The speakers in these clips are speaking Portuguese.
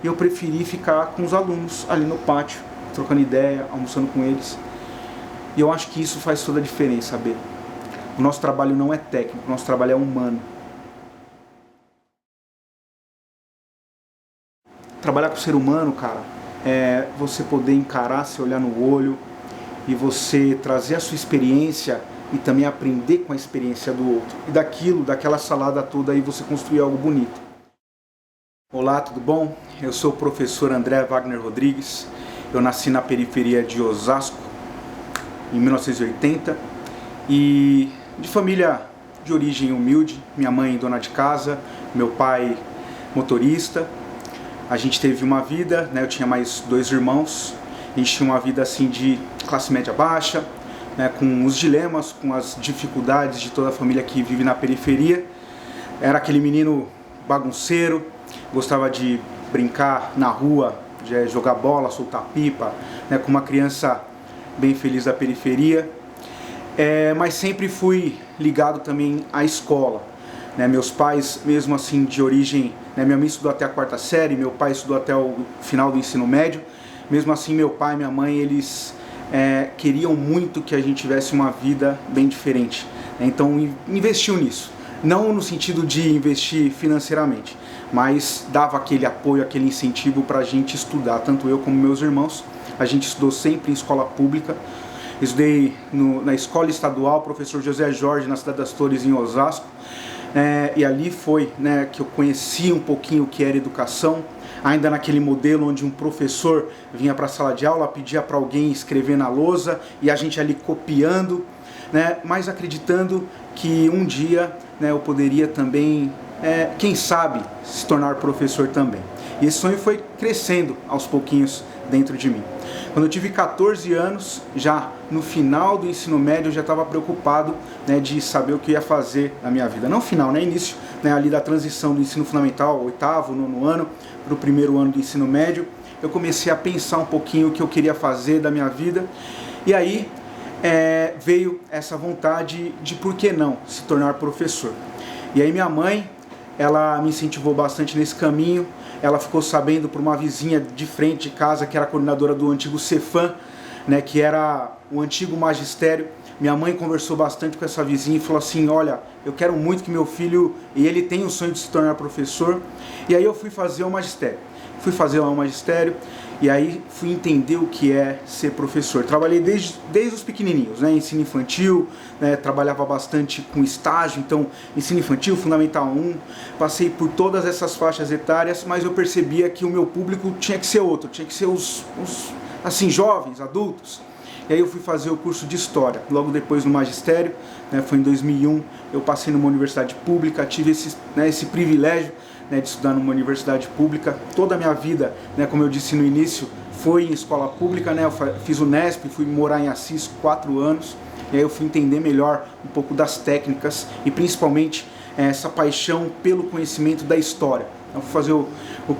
e eu preferi ficar com os alunos ali no pátio, trocando ideia, almoçando com eles. E eu acho que isso faz toda a diferença, sabe? O nosso trabalho não é técnico, o nosso trabalho é humano. Trabalhar com o ser humano, cara, é você poder encarar, se olhar no olho e você trazer a sua experiência e também aprender com a experiência do outro. E daquela salada toda aí, você construir algo bonito. Olá, tudo bom? Eu sou o professor André Wagner Rodrigues. Eu nasci na periferia de Osasco em 1980 e de família de origem humilde. Minha mãe dona de casa, meu pai motorista. A gente teve uma vida, né? Eu tinha mais 2 irmãos. A gente tinha uma vida assim de classe média baixa, né? Com os dilemas, com as dificuldades de toda a família que vive na periferia. Era aquele menino bagunceiro, gostava de brincar na rua, de jogar bola, soltar pipa, né? Com uma criança bem feliz da periferia. Mas sempre fui ligado também à escola. Né, meus pais, mesmo assim de origem, né, minha mãe estudou até a 4ª série, meu pai estudou até o final do ensino médio. Mesmo assim, meu pai e minha mãe, eles queriam muito que a gente tivesse uma vida bem diferente. Então investiu nisso, não no sentido de investir financeiramente, mas dava aquele apoio, aquele incentivo para a gente estudar, tanto eu como meus irmãos. A gente estudou sempre em escola pública. Estudei na escola estadual, professor José Jorge, na cidade das Torres, em Osasco. E ali foi, né, que eu conheci um pouquinho o que era educação, ainda naquele modelo onde um professor vinha para a sala de aula, pedia para alguém escrever na lousa e a gente ali copiando, né, mas acreditando que um dia, né, eu poderia também, quem sabe, se tornar professor também. E esse sonho foi crescendo aos pouquinhos dentro de mim. Quando eu tive 14 anos, já no final do ensino médio, eu já estava preocupado, né, de saber o que eu ia fazer na minha vida. Não final, né, início, né, ali da transição do ensino fundamental, 8º, 9º ano, para o 1º ano do ensino médio, eu comecei a pensar um pouquinho o que eu queria fazer da minha vida. E aí veio essa vontade de, por que não, se tornar professor. E aí minha mãe, ela me incentivou bastante nesse caminho. Ela ficou sabendo por uma vizinha de frente de casa, que era coordenadora do antigo Cefam, né, que era o antigo magistério. Minha mãe conversou bastante com essa vizinha e falou assim: olha, eu quero muito que meu filho, e ele tem o sonho de se tornar professor. E aí eu fui fazer o magistério. Fui fazer lá o magistério e aí fui entender o que é ser professor. Trabalhei desde os pequenininhos, né? Ensino infantil, né? Trabalhava bastante com estágio, então ensino infantil, Fundamental 1, passei por todas essas faixas etárias, mas eu percebia que o meu público tinha que ser outro, tinha que ser os assim, jovens, adultos. E aí eu fui fazer o curso de História, logo depois no magistério, né? Foi em 2001, eu passei numa universidade pública, tive esse privilégio, né, de estudar numa universidade pública. Toda a minha vida, né, como eu disse no início, foi em escola pública, né? Eu fiz o Nesp, fui morar em Assis 4 anos, e aí eu fui entender melhor um pouco das técnicas e principalmente essa paixão pelo conhecimento da história. Eu fui fazer o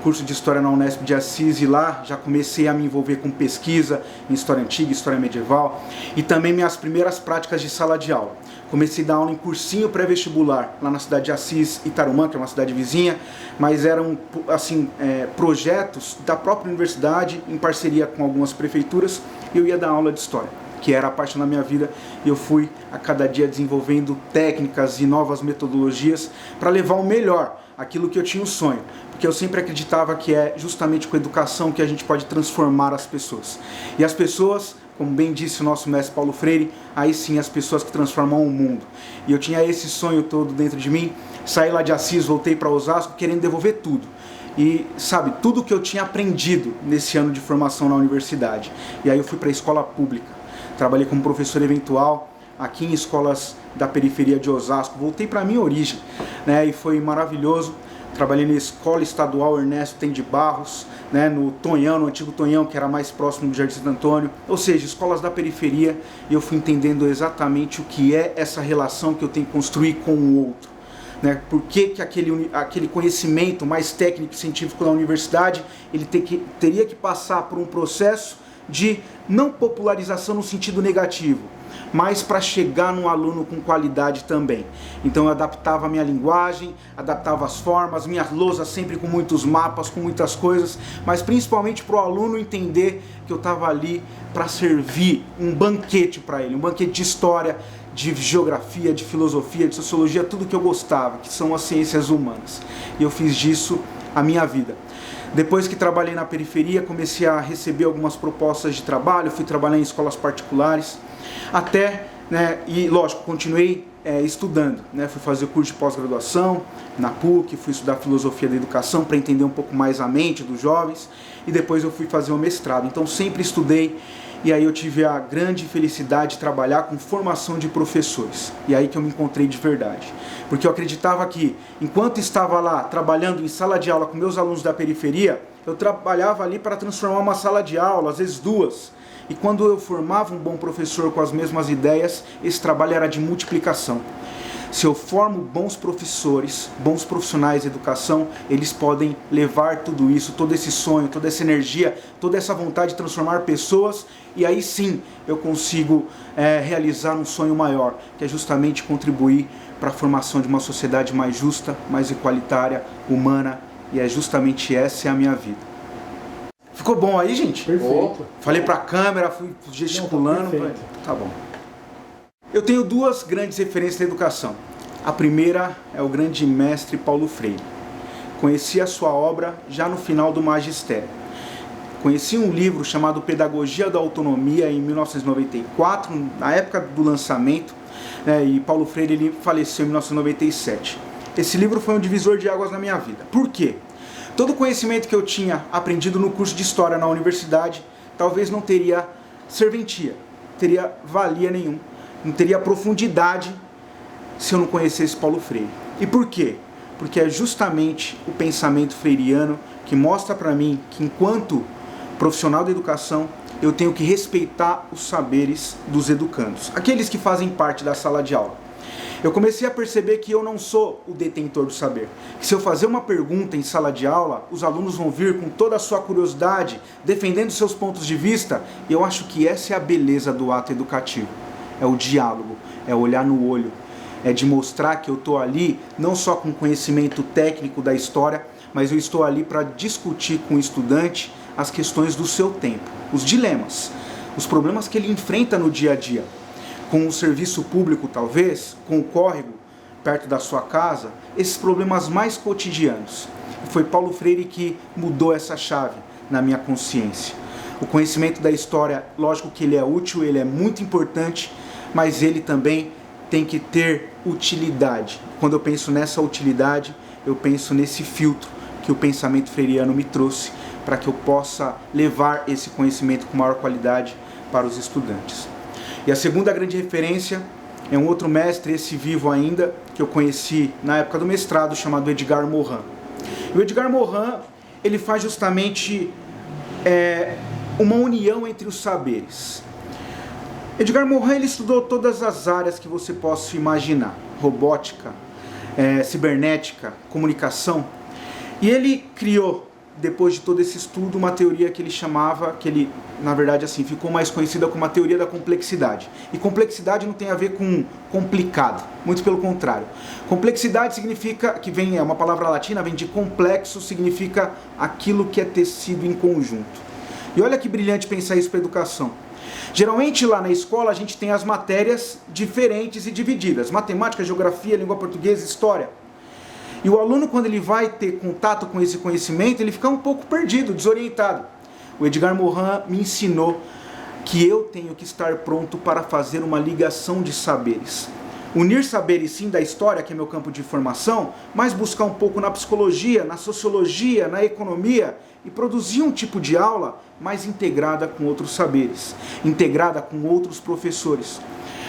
curso de História na Unesp de Assis e lá já comecei a me envolver com pesquisa em História Antiga, História Medieval e também minhas primeiras práticas de sala de aula. Comecei a dar aula em cursinho pré-vestibular lá na cidade de Assis e Tarumã, que é uma cidade vizinha, mas eram assim, projetos da própria universidade em parceria com algumas prefeituras e eu ia dar aula de História, que era a paixão da minha vida, e eu fui a cada dia desenvolvendo técnicas e novas metodologias para levar o melhor, aquilo que eu tinha um sonho, porque eu sempre acreditava que é justamente com a educação que a gente pode transformar as pessoas. E as pessoas, como bem disse o nosso mestre Paulo Freire, aí sim as pessoas que transformam o mundo. E eu tinha esse sonho todo dentro de mim, saí lá de Assis, voltei para Osasco querendo devolver tudo. E sabe, tudo que eu tinha aprendido nesse ano de formação na universidade. E aí eu fui para a escola pública, trabalhei como professor eventual aqui em escolas da periferia de Osasco, voltei para a minha origem, né, e foi maravilhoso. Trabalhei na escola estadual Ernesto Tem de Barros, né, no Tonhão, no antigo Tonhão, que era mais próximo do Jardim Santo Antônio, ou seja, escolas da periferia, e eu fui entendendo exatamente o que é essa relação que eu tenho que construir com o outro. Né? Por que aquele conhecimento mais técnico e científico da universidade ele teria que passar por um processo de não popularização no sentido negativo, mas para chegar num aluno com qualidade também. Então eu adaptava a minha linguagem, adaptava as formas, minhas lousas sempre com muitos mapas, com muitas coisas, mas principalmente para o aluno entender que eu estava ali para servir um banquete para ele, um banquete de história, de geografia, de filosofia, de sociologia, tudo que eu gostava, que são as ciências humanas. E eu fiz disso a minha vida. Depois que trabalhei na periferia, comecei a receber algumas propostas de trabalho, fui trabalhar em escolas particulares, até, e lógico, continuei estudando, fui fazer o curso de pós-graduação na PUC, fui estudar filosofia da educação para entender um pouco mais a mente dos jovens, e depois eu fui fazer o mestrado. Então sempre estudei, e aí eu tive a grande felicidade de trabalhar com formação de professores. E aí que eu me encontrei de verdade. Porque eu acreditava que, enquanto estava lá trabalhando em sala de aula com meus alunos da periferia, eu trabalhava ali para transformar uma sala de aula, às vezes duas. E quando eu formava um bom professor com as mesmas ideias, esse trabalho era de multiplicação. Se eu formo bons professores, bons profissionais de educação, eles podem levar tudo isso, todo esse sonho, toda essa energia, toda essa vontade de transformar pessoas, e aí sim eu consigo realizar um sonho maior, que é justamente contribuir para a formação de uma sociedade mais justa, mais igualitária, humana, e é justamente essa a minha vida. Ficou bom aí, gente? Perfeito. Falei para a câmera, fui gesticulando. Não, tá bom. Eu tenho duas grandes referências na educação. A primeira é o grande mestre Paulo Freire. Conheci a sua obra já no final do magistério. Conheci um livro chamado Pedagogia da Autonomia em 1994, na época do lançamento, e Paulo Freire ele faleceu em 1997. Esse livro foi um divisor de águas na minha vida. Por quê? Todo o conhecimento que eu tinha aprendido no curso de História na universidade, talvez não teria serventia, teria valia nenhum, não teria profundidade se eu não conhecesse Paulo Freire. E por quê? Porque é justamente o pensamento freiriano que mostra para mim que, enquanto profissional da educação, eu tenho que respeitar os saberes dos educandos, aqueles que fazem parte da sala de aula. Eu comecei a perceber que eu não sou o detentor do saber. Que se eu fazer uma pergunta em sala de aula, os alunos vão vir com toda a sua curiosidade, defendendo seus pontos de vista, e eu acho que essa é a beleza do ato educativo. É o diálogo, é olhar no olho, é de mostrar que eu estou ali não só com conhecimento técnico da história, mas eu estou ali para discutir com o estudante as questões do seu tempo, os dilemas, os problemas que ele enfrenta no dia a dia. Com o serviço público, talvez, com o córrego perto da sua casa, esses problemas mais cotidianos. Foi Paulo Freire que mudou essa chave na minha consciência. O conhecimento da história, lógico que ele é útil, ele é muito importante, mas ele também tem que ter utilidade. Quando eu penso nessa utilidade, eu penso nesse filtro que o pensamento freiriano me trouxe para que eu possa levar esse conhecimento com maior qualidade para os estudantes. E a segunda grande referência é um outro mestre, esse vivo ainda, que eu conheci na época do mestrado, chamado Edgar Morin. E o Edgar Morin, ele faz justamente uma união entre os saberes. Edgar Morin, ele estudou todas as áreas que você possa imaginar. Robótica, cibernética, comunicação. E ele criou, depois de todo esse estudo, uma teoria que ele chamava, que ele, na verdade, assim, ficou mais conhecida como a teoria da complexidade. E complexidade não tem a ver com complicado, muito pelo contrário. Complexidade significa, é uma palavra latina, vem de complexo, significa aquilo que é tecido em conjunto. E olha que brilhante pensar isso para a educação. Geralmente lá na escola a gente tem as matérias diferentes e divididas: matemática, geografia, língua portuguesa, história. E o aluno, quando ele vai ter contato com esse conhecimento, ele fica um pouco perdido, desorientado. O Edgar Morin me ensinou que eu tenho que estar pronto para fazer uma ligação de saberes. Unir saberes sim da história, que é meu campo de formação, mas buscar um pouco na psicologia, na sociologia, na economia, e produzir um tipo de aula mais integrada com outros saberes, integrada com outros professores.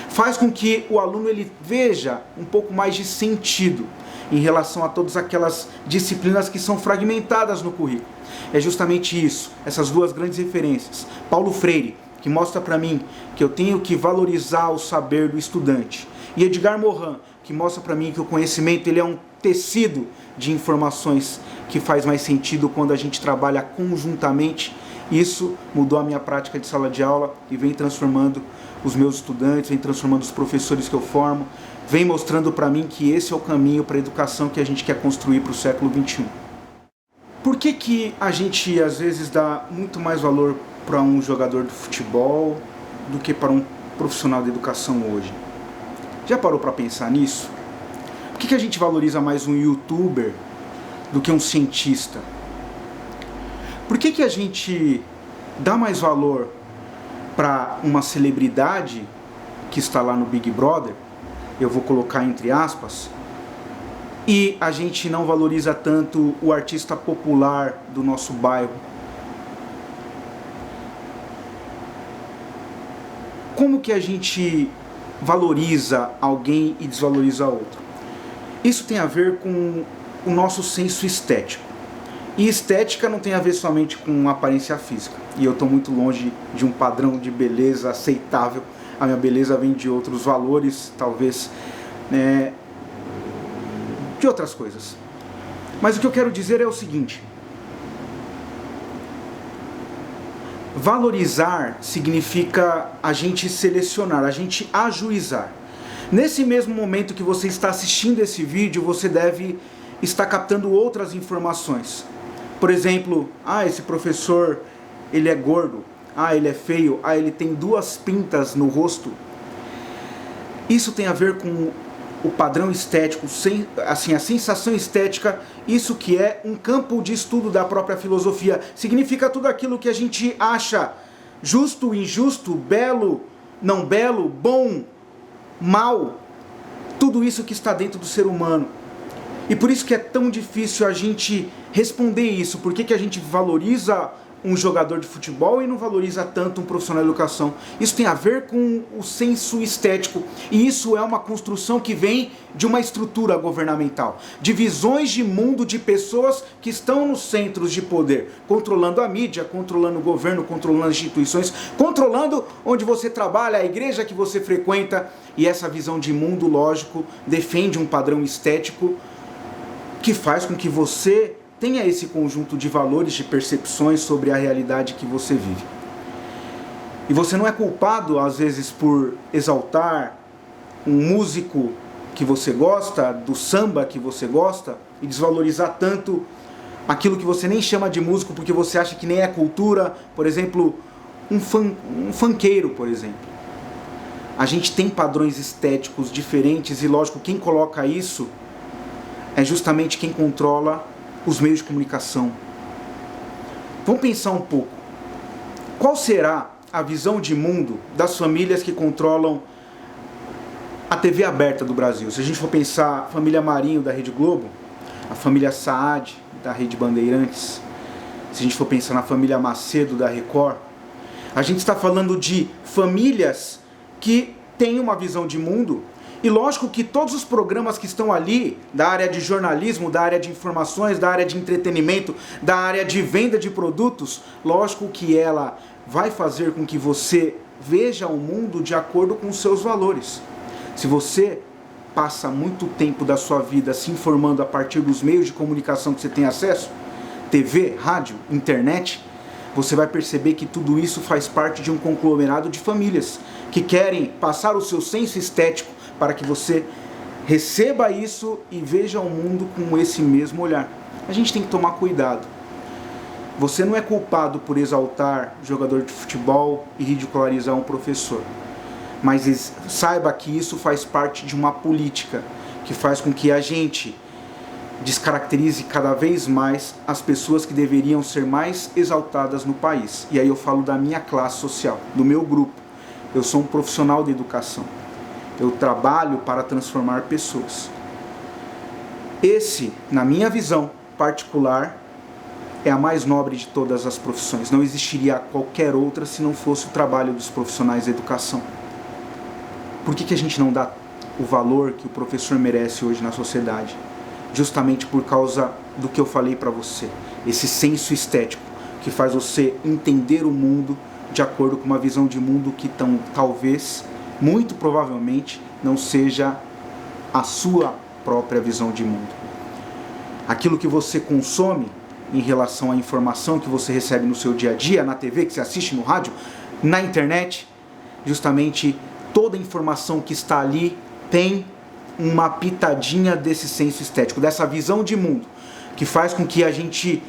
Faz com que o aluno ele veja um pouco mais de sentido em relação a todas aquelas disciplinas que são fragmentadas no currículo. É justamente isso, essas duas grandes referências. Paulo Freire, que mostra para mim que eu tenho que valorizar o saber do estudante. E Edgar Morin, que mostra para mim que o conhecimento ele é um tecido de informações que faz mais sentido quando a gente trabalha conjuntamente Isso mudou a minha prática de sala de aula e vem transformando os meus estudantes, vem transformando os professores que eu formo, vem mostrando para mim que esse é o caminho para a educação que a gente quer construir para o século XXI. Por que a gente às vezes dá muito mais valor para um jogador de futebol do que para um profissional de educação hoje? Já parou para pensar nisso? Por que a gente valoriza mais um youtuber do que um cientista? Por que a gente dá mais valor para uma celebridade que está lá no Big Brother, eu vou colocar entre aspas, e a gente não valoriza tanto o artista popular do nosso bairro? Como que a gente valoriza alguém e desvaloriza outro? Isso tem a ver com o nosso senso estético. E estética não tem a ver somente com aparência física. E eu estou muito longe de um padrão de beleza aceitável. A minha beleza vem de outros valores, talvez, de outras coisas. Mas o que eu quero dizer é o seguinte: valorizar significa a gente selecionar, a gente ajuizar. Nesse mesmo momento que você está assistindo esse vídeo, você deve estar captando outras informações. Por exemplo, esse professor, ele é gordo, ele é feio, ele tem 2 pintas no rosto. Isso tem a ver com o padrão estético, a sensação estética, isso que é um campo de estudo da própria filosofia. Significa tudo aquilo que a gente acha justo, injusto, belo, não belo, bom, mal. Tudo isso que está dentro do ser humano. E por isso que é tão difícil a gente responder isso. Por que a gente valoriza um jogador de futebol e não valoriza tanto um profissional de educação? Isso tem a ver com o senso estético. E isso é uma construção que vem de uma estrutura governamental, de visões de mundo de pessoas que estão nos centros de poder, controlando a mídia, controlando o governo, controlando as instituições, controlando onde você trabalha, a igreja que você frequenta. E essa visão de mundo, lógico, defende um padrão estético que faz com que você tenha esse conjunto de valores, de percepções sobre a realidade que você vive. E você não é culpado, às vezes, por exaltar um músico que você gosta, do samba que você gosta, e desvalorizar tanto aquilo que você nem chama de músico porque você acha que nem é cultura. Por exemplo, um funkeiro, por exemplo. A gente tem padrões estéticos diferentes e, lógico, quem coloca isso é justamente quem controla os meios de comunicação. Vamos pensar um pouco. Qual será a visão de mundo das famílias que controlam a TV aberta do Brasil? Se a gente for pensar a família Marinho da Rede Globo, a família Saad da Rede Bandeirantes, se a gente for pensar na família Macedo da Record, a gente está falando de famílias que têm uma visão de mundo. E lógico que todos os programas que estão ali, da área de jornalismo, da área de informações, da área de entretenimento, da área de venda de produtos, lógico que ela vai fazer com que você veja o mundo de acordo com os seus valores. Se você passa muito tempo da sua vida se informando a partir dos meios de comunicação que você tem acesso, TV, rádio, internet, você vai perceber que tudo isso faz parte de um conglomerado de famílias que querem passar o seu senso estético para que você receba isso e veja o mundo com esse mesmo olhar. A gente tem que tomar cuidado. Você não é culpado por exaltar jogador de futebol e ridicularizar um professor. Mas saiba que isso faz parte de uma política que faz com que a gente descaracterize cada vez mais as pessoas que deveriam ser mais exaltadas no país. E aí eu falo da minha classe social, do meu grupo. Eu sou um profissional de educação. Eu trabalho para transformar pessoas. Esse, na minha visão particular, é a mais nobre de todas as profissões. Não existiria qualquer outra se não fosse o trabalho dos profissionais da educação. Por que a gente não dá o valor que o professor merece hoje na sociedade? Justamente por causa do que eu falei para você. Esse senso estético que faz você entender o mundo de acordo com uma visão de mundo que talvez, muito provavelmente, não seja a sua própria visão de mundo. Aquilo que você consome em relação à informação que você recebe no seu dia a dia, na TV, que você assiste no rádio, na internet. Justamente toda a informação que está ali tem uma pitadinha desse senso estético, dessa visão de mundo, que faz com que a gente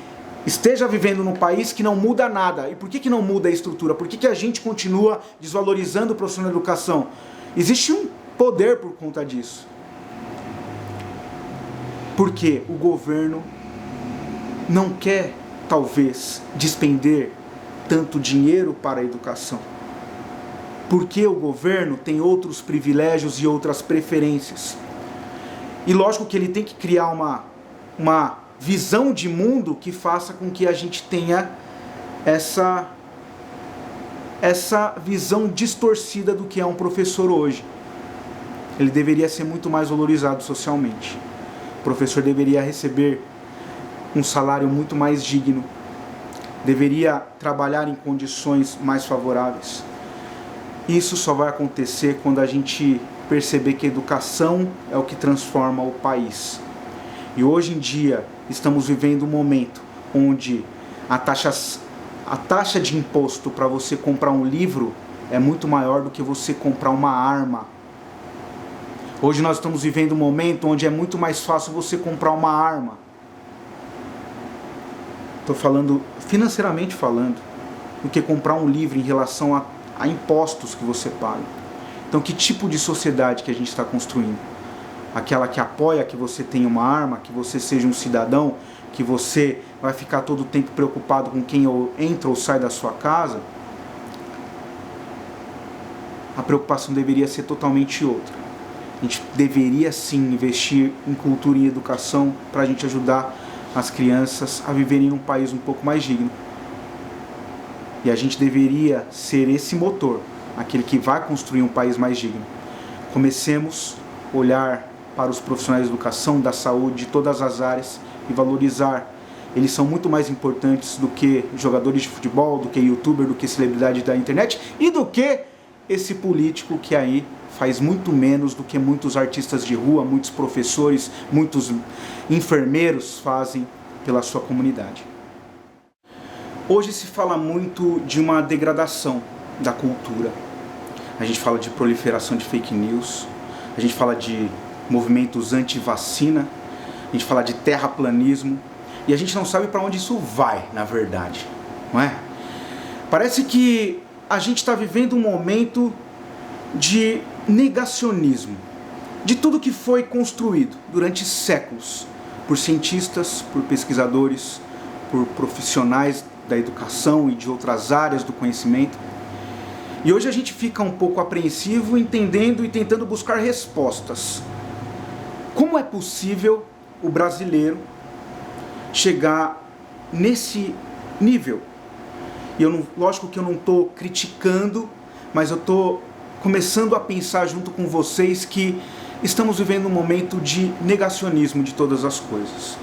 esteja vivendo num país que não muda nada. E por que não muda a estrutura? Por que a gente continua desvalorizando o profissional da educação? Existe um poder por conta disso. Porque o governo não quer, talvez, despender tanto dinheiro para a educação. Porque o governo tem outros privilégios e outras preferências. E lógico que ele tem que criar uma visão de mundo que faça com que a gente tenha essa visão distorcida do que é um professor hoje. Ele deveria ser muito mais valorizado socialmente. O professor deveria receber um salário muito mais digno. Deveria trabalhar em condições mais favoráveis. Isso só vai acontecer quando a gente perceber que a educação é o que transforma o país. E hoje em dia estamos vivendo um momento onde a taxa de imposto para você comprar um livro é muito maior do que você comprar uma arma. Hoje nós estamos vivendo um momento onde é muito mais fácil você comprar uma arma. Estou falando, financeiramente falando, do que comprar um livro em relação a impostos que você paga. Então, que tipo de sociedade que a gente está construindo? Aquela que apoia que você tenha uma arma, que você seja um cidadão, que você vai ficar todo o tempo preocupado com quem entra ou sai da sua casa? A preocupação deveria ser totalmente outra. A gente deveria sim investir em cultura e educação para a gente ajudar as crianças a viverem num país um pouco mais digno. E a gente deveria ser esse motor, aquele que vai construir um país mais digno. Comecemos a olhar para os profissionais de educação, da saúde, de todas as áreas e valorizar. Eles são muito mais importantes do que jogadores de futebol, do que youtuber, do que celebridade da internet e do que esse político que aí faz muito menos do que muitos artistas de rua, muitos professores, muitos enfermeiros fazem pela sua comunidade. Hoje se fala muito de uma degradação da cultura. A gente fala de proliferação de fake news, a gente fala de movimentos anti-vacina, a gente fala de terraplanismo, e a gente não sabe para onde isso vai, na verdade, não é? Parece que a gente está vivendo um momento de negacionismo de tudo que foi construído durante séculos por cientistas, por pesquisadores, por profissionais da educação e de outras áreas do conhecimento. E hoje a gente fica um pouco apreensivo, entendendo e tentando buscar respostas. Como é possível o brasileiro chegar nesse nível? E lógico que eu não estou criticando, mas eu estou começando a pensar junto com vocês que estamos vivendo um momento de negacionismo de todas as coisas.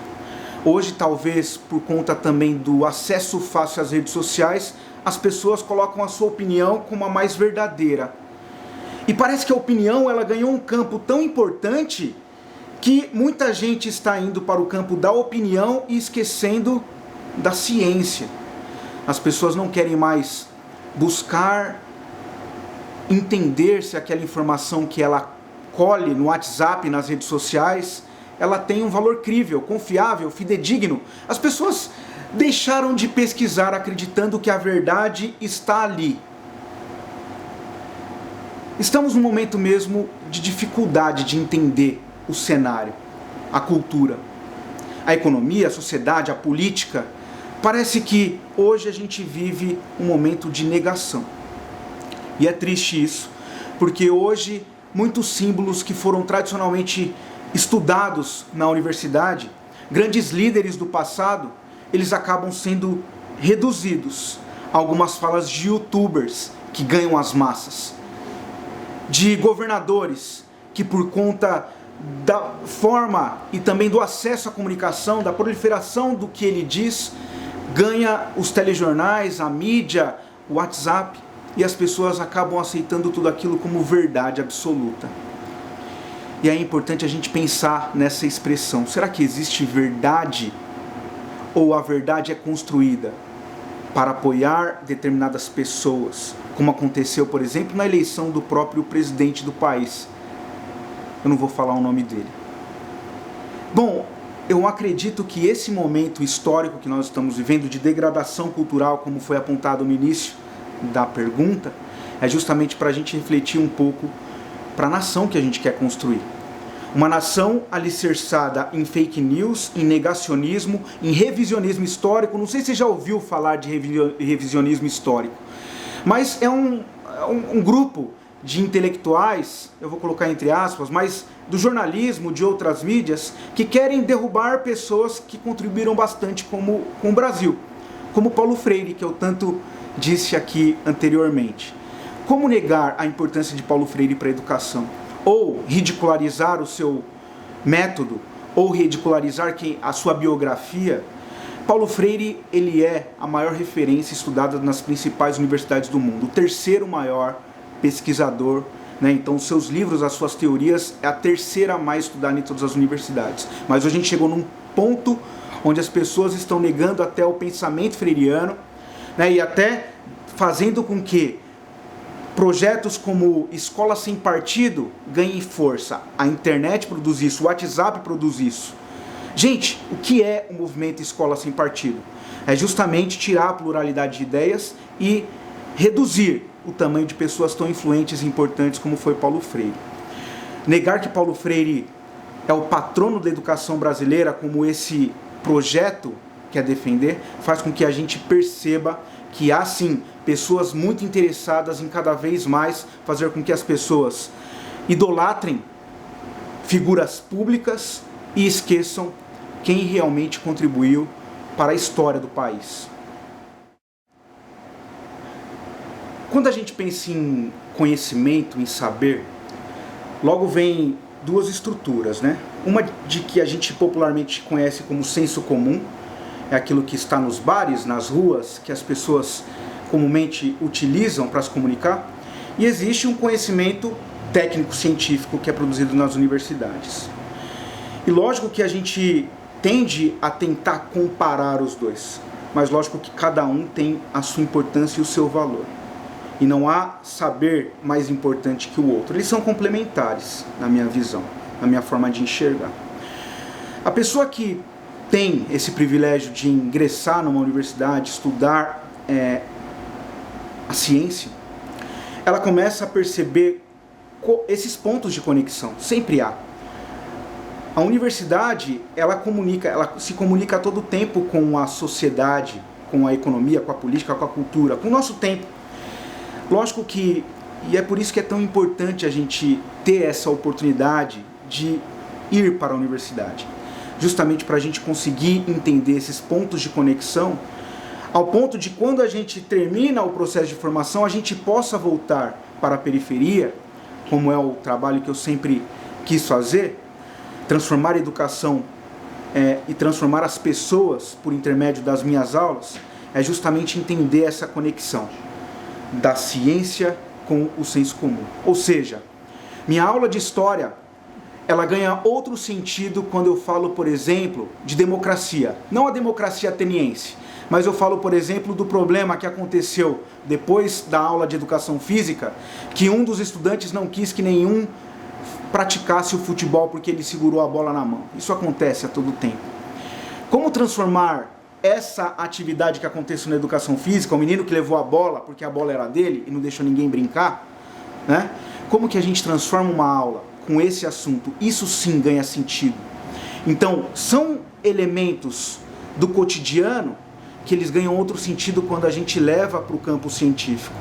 Hoje, talvez por conta também do acesso fácil às redes sociais, as pessoas colocam a sua opinião como a mais verdadeira. E parece que a opinião ela ganhou um campo tão importante que muita gente está indo para o campo da opinião e esquecendo da ciência. As pessoas não querem mais buscar entender se aquela informação que ela colhe no WhatsApp, nas redes sociais, ela tem um valor crível, confiável, fidedigno. As pessoas deixaram de pesquisar acreditando que a verdade está ali. Estamos num momento mesmo de dificuldade de entender o cenário, a cultura, a economia, a sociedade, a política. Parece que hoje a gente vive um momento de negação. E é triste isso, porque hoje muitos símbolos que foram tradicionalmente estudados na universidade, grandes líderes do passado, eles acabam sendo reduzidos a algumas falas de youtubers que ganham as massas, de governadores que por conta da forma e também do acesso à comunicação, da proliferação do que ele diz, ganha os telejornais, a mídia, o WhatsApp, e as pessoas acabam aceitando tudo aquilo como verdade absoluta. E é importante a gente pensar nessa expressão. Será que existe verdade ou a verdade é construída para apoiar determinadas pessoas, como aconteceu, por exemplo, na eleição do próprio presidente do país. Eu não vou falar o nome dele. Bom, eu acredito que esse momento histórico que nós estamos vivendo de degradação cultural, como foi apontado no início da pergunta, é justamente para a gente refletir um pouco para a nação que a gente quer construir. Uma nação alicerçada em fake news, em negacionismo, em revisionismo histórico. Não sei se você já ouviu falar de revisionismo histórico, mas é um grupo de intelectuais, eu vou colocar entre aspas, mas do jornalismo, de outras mídias, que querem derrubar pessoas que contribuíram bastante com o Brasil, como Paulo Freire, que eu tanto disse aqui anteriormente. Como negar a importância de Paulo Freire para a educação? Ou ridicularizar o seu método, ou ridicularizar a sua biografia? Paulo Freire, ele é a maior referência estudada nas principais universidades do mundo, o terceiro maior pesquisador, né? Então seus livros, as suas teorias, é a terceira mais estudada em todas as universidades. Mas hoje a gente chegou num ponto onde as pessoas estão negando até o pensamento freiriano, né? E até fazendo com que projetos como Escola Sem Partido ganhem força. A internet produz isso, o WhatsApp produz isso. Gente, o que é o movimento Escola Sem Partido? É justamente tirar a pluralidade de ideias e reduzir o tamanho de pessoas tão influentes e importantes como foi Paulo Freire. Negar que Paulo Freire é o patrono da educação brasileira, como esse projeto quer defender, faz com que a gente perceba que há sim pessoas muito interessadas em cada vez mais fazer com que as pessoas idolatrem figuras públicas e esqueçam quem realmente contribuiu para a história do país. Quando a gente pensa em conhecimento, em saber, logo vem duas estruturas, né? Uma de que a gente popularmente conhece como senso comum, é aquilo que está nos bares, nas ruas, que as pessoas comumente utilizam para se comunicar, e existe um conhecimento técnico-científico que é produzido nas universidades. E lógico que a gente tende a tentar comparar os dois, mas lógico que cada um tem a sua importância e o seu valor. E não há saber mais importante que o outro. Eles são complementares, na minha visão, na minha forma de enxergar. A pessoa que tem esse privilégio de ingressar numa universidade, estudar a ciência, ela começa a perceber esses pontos de conexão. Sempre há. A universidade, ela se comunica a todo tempo com a sociedade, com a economia, com a política, com a cultura, com o nosso tempo. Lógico que, e é por isso que é tão importante a gente ter essa oportunidade de ir para a universidade, justamente para a gente conseguir entender esses pontos de conexão, ao ponto de quando a gente termina o processo de formação, a gente possa voltar para a periferia, como é o trabalho que eu sempre quis fazer, transformar a educação e transformar as pessoas por intermédio das minhas aulas, é justamente entender essa conexão da ciência com o senso comum. Ou seja, minha aula de história, ela ganha outro sentido quando eu falo, por exemplo, de democracia. Não a democracia ateniense, mas eu falo, por exemplo, do problema que aconteceu depois da aula de educação física, que um dos estudantes não quis que nenhum praticasse o futebol porque ele segurou a bola na mão. Isso acontece a todo tempo. Como transformar essa atividade que aconteceu na educação física, o menino que levou a bola porque a bola era dele e não deixou ninguém brincar, né? Como que a gente transforma uma aula com esse assunto? Isso sim ganha sentido. Então, são elementos do cotidiano que eles ganham outro sentido quando a gente leva para o campo científico.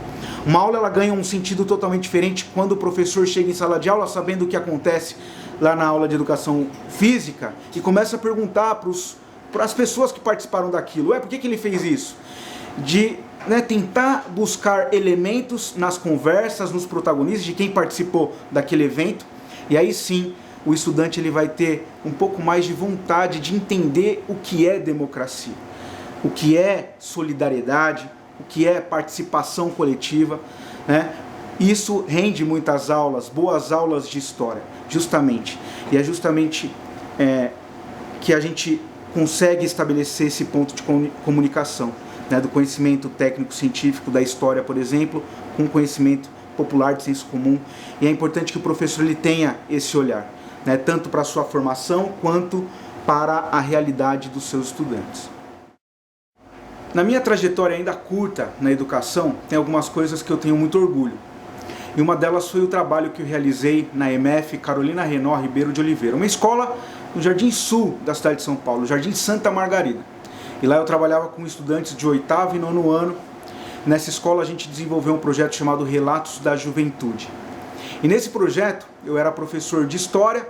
Uma aula ela ganha um sentido totalmente diferente quando o professor chega em sala de aula sabendo o que acontece lá na aula de educação física e começa a perguntar para as pessoas que participaram daquilo, por que ele fez isso? De tentar buscar elementos nas conversas, nos protagonistas, de quem participou daquele evento, e aí sim o estudante ele vai ter um pouco mais de vontade de entender o que é democracia, o que é solidariedade, o que é participação coletiva, né? Isso rende muitas aulas, boas aulas de história, justamente. E é justamente que a gente consegue estabelecer esse ponto de comunicação, né, do conhecimento técnico-científico da história, por exemplo, com conhecimento popular de senso comum. E é importante que o professor ele tenha esse olhar, né, tanto para a sua formação quanto para a realidade dos seus estudantes. Na minha trajetória ainda curta na educação, tem algumas coisas que eu tenho muito orgulho. E uma delas foi o trabalho que eu realizei na EMF Carolina Renó Ribeiro de Oliveira, uma escola no Jardim Sul da cidade de São Paulo, Jardim Santa Margarida. E lá eu trabalhava com estudantes de 8º e 9º ano. Nessa escola a gente desenvolveu um projeto chamado Relatos da Juventude. E nesse projeto eu era professor de história,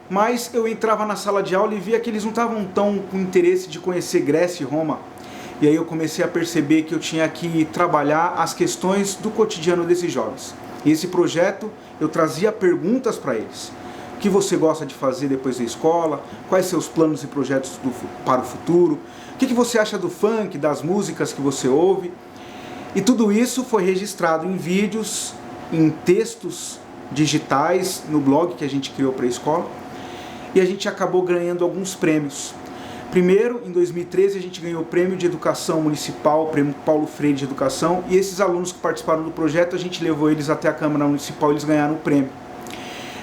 mas eu entrava na sala de aula e via que eles não estavam tão com interesse de conhecer Grécia e Roma. E aí eu comecei a perceber que eu tinha que trabalhar as questões do cotidiano desses jovens. E esse projeto eu trazia perguntas para eles. O que você gosta de fazer depois da escola? Quais seus planos e projetos para o futuro? O que você acha do funk, das músicas que você ouve? E tudo isso foi registrado em vídeos, em textos digitais, no blog que a gente criou para a escola. E a gente acabou ganhando alguns prêmios. Primeiro, em 2013, a gente ganhou o Prêmio de Educação Municipal, o Prêmio Paulo Freire de Educação, e esses alunos que participaram do projeto, a gente levou eles até a Câmara Municipal e eles ganharam o prêmio.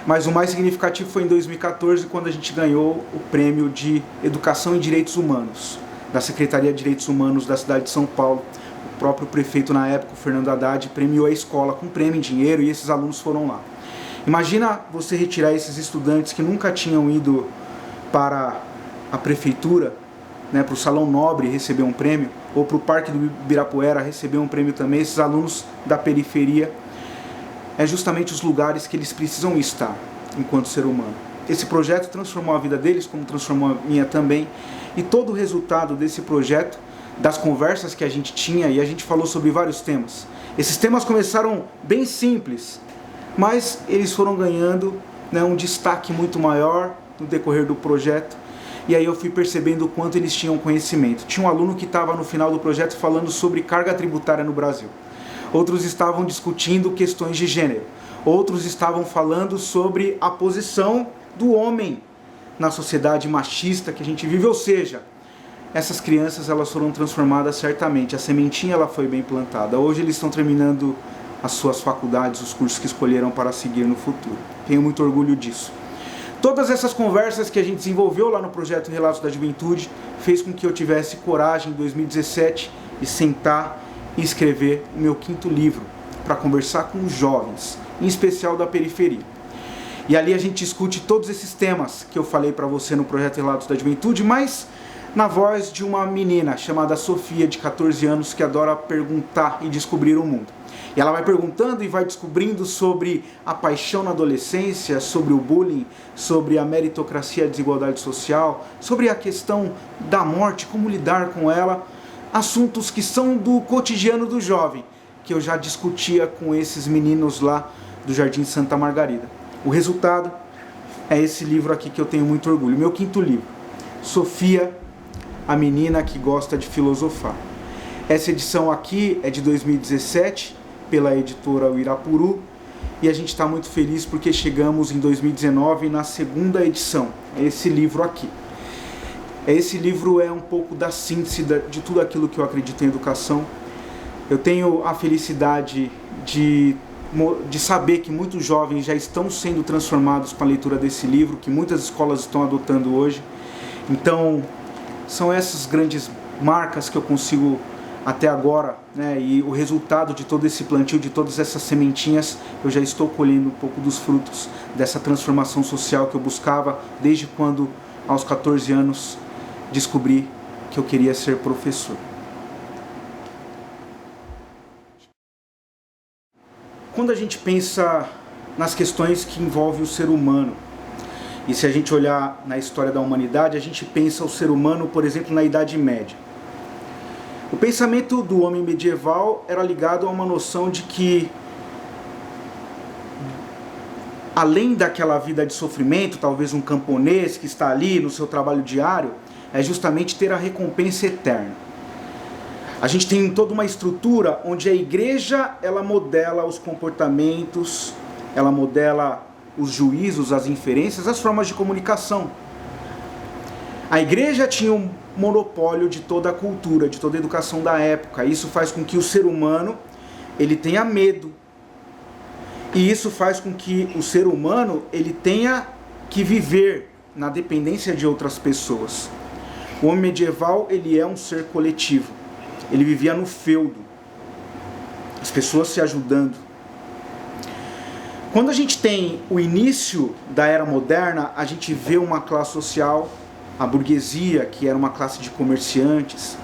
Mas o mais significativo foi em 2014, quando a gente ganhou o Prêmio de Educação e Direitos Humanos, da Secretaria de Direitos Humanos da cidade de São Paulo. O próprio prefeito na época, o Fernando Haddad, premiou a escola com prêmio em dinheiro e esses alunos foram lá. Imagina você retirar esses estudantes que nunca tinham ido para a prefeitura, né, para o Salão Nobre receber um prêmio, ou para o Parque do Ibirapuera receber um prêmio também. Esses alunos da periferia é justamente os lugares que eles precisam estar enquanto ser humano. Esse projeto transformou a vida deles, como transformou a minha também, e todo o resultado desse projeto, das conversas que a gente tinha, e a gente falou sobre vários temas. Esses temas começaram bem simples, mas eles foram ganhando, né, um destaque muito maior no decorrer do projeto. E aí eu fui percebendo o quanto eles tinham conhecimento. Tinha um aluno que estava no final do projeto falando sobre carga tributária no Brasil. Outros estavam discutindo questões de gênero. Outros estavam falando sobre a posição do homem na sociedade machista que a gente vive. Ou seja, essas crianças elas foram transformadas certamente. A sementinha ela foi bem plantada. Hoje eles estão terminando as suas faculdades, os cursos que escolheram para seguir no futuro. Tenho muito orgulho disso. Todas essas conversas que a gente desenvolveu lá no projeto Relatos da Juventude fez com que eu tivesse coragem em 2017 de sentar e escrever o meu 5º livro para conversar com os jovens, em especial da periferia. E ali a gente discute todos esses temas que eu falei para você no projeto Relatos da Juventude, mas na voz de uma menina chamada Sofia, de 14 anos, que adora perguntar e descobrir o mundo. E ela vai perguntando e vai descobrindo sobre a paixão na adolescência, sobre o bullying, sobre a meritocracia e a desigualdade social, sobre a questão da morte, como lidar com ela, assuntos que são do cotidiano do jovem, que eu já discutia com esses meninos lá do Jardim Santa Margarida. O resultado é esse livro aqui que eu tenho muito orgulho, meu 5º livro, Sofia, a menina que gosta de filosofar. Essa edição aqui é de 2017, pela editora Uirapuru, e a gente está muito feliz porque chegamos em 2019 na 2ª edição. É esse livro aqui. Esse livro é um pouco da síntese de tudo aquilo que eu acredito em educação. Eu tenho a felicidade de saber que muitos jovens já estão sendo transformados com a leitura desse livro, que muitas escolas estão adotando hoje. Então, são essas grandes marcas que eu consigo até agora, né, e o resultado de todo esse plantio, de todas essas sementinhas, eu já estou colhendo um pouco dos frutos dessa transformação social que eu buscava desde quando, aos 14 anos, descobri que eu queria ser professor. Quando a gente pensa nas questões que envolvem o ser humano, e se a gente olhar na história da humanidade, a gente pensa o ser humano, por exemplo, na Idade Média. O pensamento do homem medieval era ligado a uma noção de que, além daquela vida de sofrimento, talvez um camponês que está ali no seu trabalho diário, é justamente ter a recompensa eterna. A gente tem toda uma estrutura onde a igreja ela modela os comportamentos, ela modela os juízos, as inferências, as formas de comunicação. A igreja tinha um monopólio de toda a cultura, de toda a educação da época. Isso faz com que o ser humano ele tenha medo. E isso faz com que o ser humano ele tenha que viver na dependência de outras pessoas. O homem medieval ele é um ser coletivo. Ele vivia no feudo. As pessoas se ajudando. Quando a gente tem o início da era moderna, a gente vê uma classe social, a burguesia, que era uma classe de comerciantes.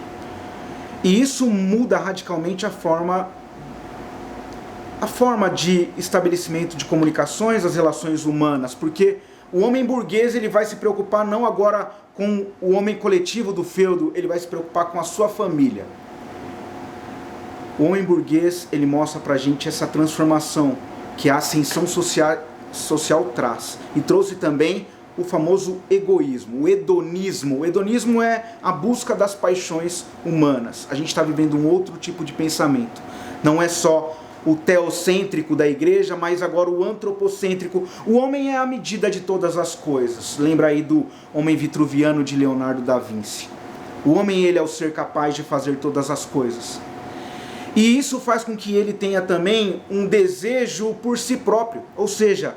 E isso muda radicalmente a forma de estabelecimento de comunicações, as relações humanas, porque o homem burguês ele vai se preocupar não agora com o homem coletivo do feudo, ele vai se preocupar com a sua família. O homem burguês ele mostra pra gente essa transformação que a ascensão social traz, e trouxe também o famoso egoísmo, o hedonismo. O hedonismo é a busca das paixões humanas. A gente está vivendo um outro tipo de pensamento. Não é só o teocêntrico da igreja, mas agora o antropocêntrico. O homem é a medida de todas as coisas. Lembra aí do homem vitruviano de Leonardo da Vinci. O homem ele é o ser capaz de fazer todas as coisas. E isso faz com que ele tenha também um desejo por si próprio, ou seja,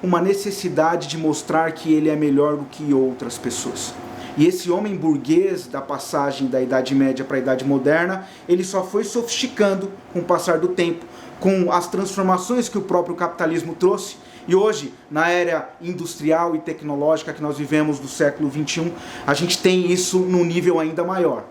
uma necessidade de mostrar que ele é melhor do que outras pessoas. E esse homem burguês da passagem da Idade Média para a Idade Moderna, ele só foi sofisticando com o passar do tempo, com as transformações que o próprio capitalismo trouxe. E hoje, na era industrial e tecnológica que nós vivemos do século XXI, a gente tem isso num nível ainda maior.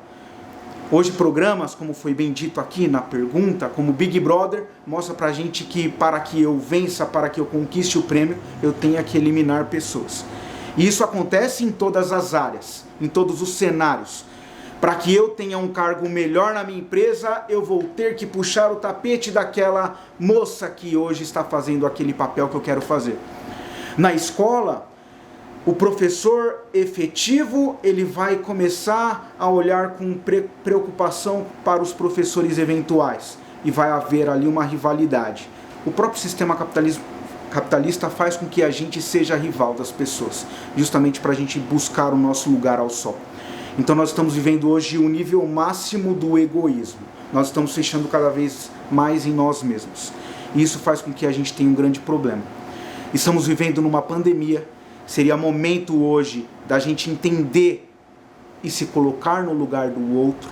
Hoje programas, como foi bem dito aqui na pergunta, como Big Brother, mostra pra gente que para que eu vença, para que eu conquiste o prêmio, eu tenho que eliminar pessoas. E isso acontece em todas as áreas, em todos os cenários. Para que eu tenha um cargo melhor na minha empresa, eu vou ter que puxar o tapete daquela moça que hoje está fazendo aquele papel que eu quero fazer. Na escola, o professor efetivo, ele vai começar a olhar com preocupação para os professores eventuais. E vai haver ali uma rivalidade. O próprio sistema capitalista faz com que a gente seja rival das pessoas. Justamente para a gente buscar o nosso lugar ao sol. Então nós estamos vivendo hoje o nível máximo do egoísmo. Nós estamos fechando cada vez mais em nós mesmos. E isso faz com que a gente tenha um grande problema. Estamos vivendo numa pandemia. Seria momento hoje da gente entender e se colocar no lugar do outro,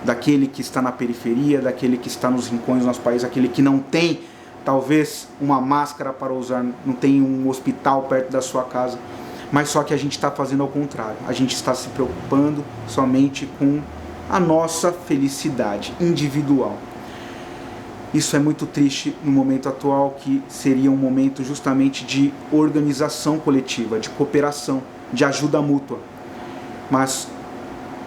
daquele que está na periferia, daquele que está nos rincões do nosso país, aquele que não tem talvez uma máscara para usar, não tem um hospital perto da sua casa, mas só que a gente está fazendo ao contrário. A gente está se preocupando somente com a nossa felicidade individual. Isso é muito triste no momento atual, que seria um momento justamente de organização coletiva, de cooperação, de ajuda mútua. Mas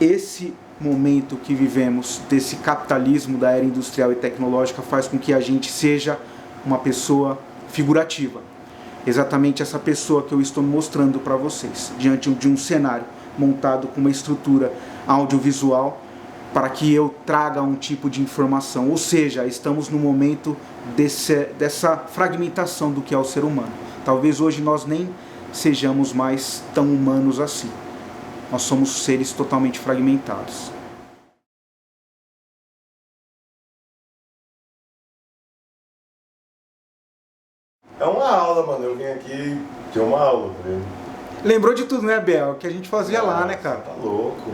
esse momento que vivemos, desse capitalismo da era industrial e tecnológica, faz com que a gente seja uma pessoa figurativa. Exatamente essa pessoa que eu estou mostrando para vocês, diante de um cenário montado com uma estrutura audiovisual, para que eu traga um tipo de informação. Ou seja, estamos no momento dessa fragmentação do que é o ser humano. Talvez hoje nós nem sejamos mais tão humanos assim. Nós somos seres totalmente fragmentados. É uma aula, mano. Eu vim aqui ter uma aula, tá vendo? Lembrou de tudo, né, Bel? Que a gente fazia lá, né, cara? Tá louco.